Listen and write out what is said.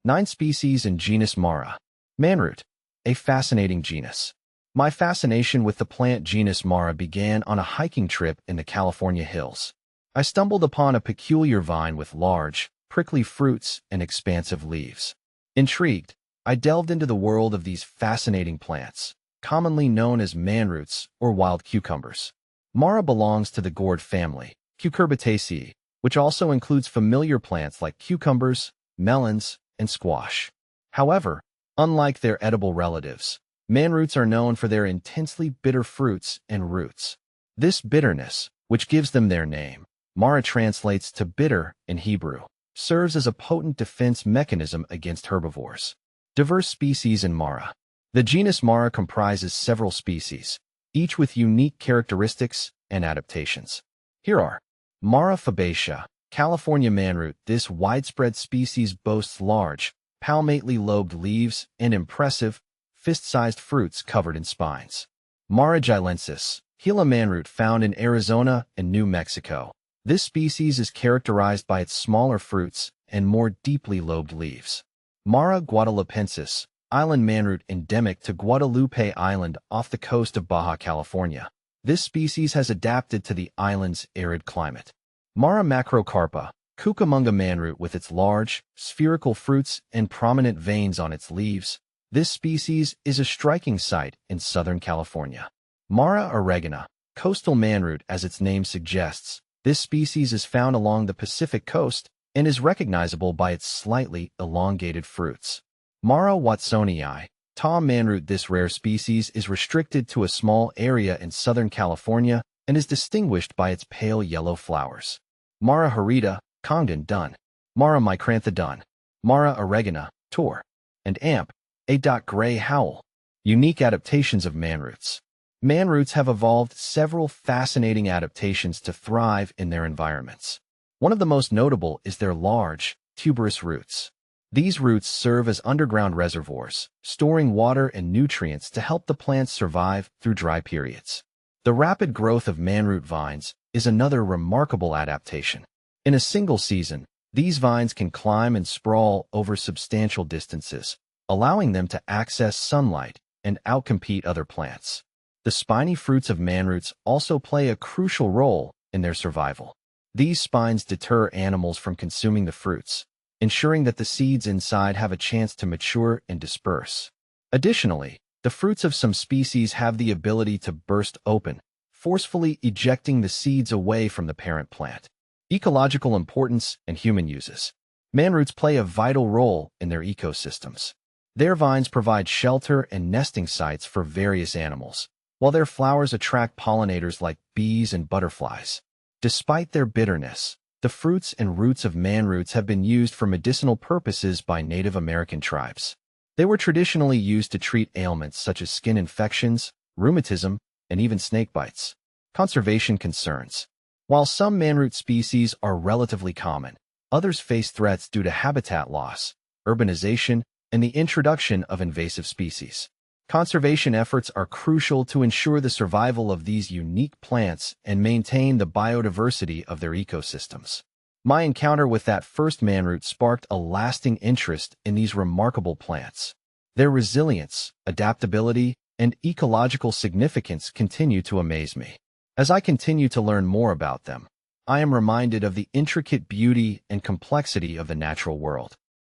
9 species in genus Marah. Manroot, a fascinating genus. My fascination with the plant genus Marah began on a hiking trip in the California hills. I stumbled upon a peculiar vine with large, prickly fruits and expansive leaves. Intrigued, I delved into the world of these fascinating plants, commonly known as manroots or wild cucumbers. Marah belongs to the gourd family, Cucurbitaceae, which also includes familiar plants like cucumbers, melons, and squash. However, unlike their edible relatives, manroots are known for their intensely bitter fruits and roots. This bitterness, which gives them their name, Marah translates to bitter in Hebrew, serves as a potent defense mechanism against herbivores. Diverse species in Marah. The genus Marah comprises several species, each with unique characteristics and adaptations. Here are Marah fabaceae, California manroot. This widespread species boasts large, palmately lobed leaves and impressive, fist-sized fruits covered in spines. Marah gilensis, Gila manroot found in Arizona and New Mexico. This species is characterized by its smaller fruits and more deeply lobed leaves. Marah guadalupensis, island manroot endemic to Guadalupe Island off the coast of Baja California. This species has adapted to the island's arid climate. Marah macrocarpa, Cucamonga manroot with its large, spherical fruits and prominent veins on its leaves. This species is a striking sight in Southern California. Marah oregana, coastal manroot as its name suggests. This species is found along the Pacific coast and is recognizable by its slightly elongated fruits. Marah watsonii, Tom manroot. This rare species is restricted to a small area in Southern California and is distinguished by its pale yellow flowers. Marah harida, Congdon dun. Marah micrantha dun. Marah oregana, Tor. And amp, A. Gray howl. Unique adaptations of manroots. Manroots have evolved several fascinating adaptations to thrive in their environments. One of the most notable is their large, tuberous roots. These roots serve as underground reservoirs, storing water and nutrients to help the plants survive through dry periods. The rapid growth of manroot vines is another remarkable adaptation. In a single season, these vines can climb and sprawl over substantial distances, allowing them to access sunlight and outcompete other plants. The spiny fruits of manroots also play a crucial role in their survival. These spines deter animals from consuming the fruits, ensuring that the seeds inside have a chance to mature and disperse. Additionally, the fruits of some species have the ability to burst open, forcefully ejecting the seeds away from the parent plant. Ecological importance and human uses. Manroots play a vital role in their ecosystems. Their vines provide shelter and nesting sites for various animals, while their flowers attract pollinators like bees and butterflies. Despite their bitterness, the fruits and roots of manroots have been used for medicinal purposes by Native American tribes. They were traditionally used to treat ailments such as skin infections, rheumatism, and even snake bites. Conservation concerns. While some manroot species are relatively common, others face threats due to habitat loss, urbanization, and the introduction of invasive species. Conservation efforts are crucial to ensure the survival of these unique plants and maintain the biodiversity of their ecosystems. My encounter with that first manroot sparked a lasting interest in these remarkable plants. Their resilience, adaptability, and ecological significance continue to amaze me. As I continue to learn more about them, I am reminded of the intricate beauty and complexity of the natural world.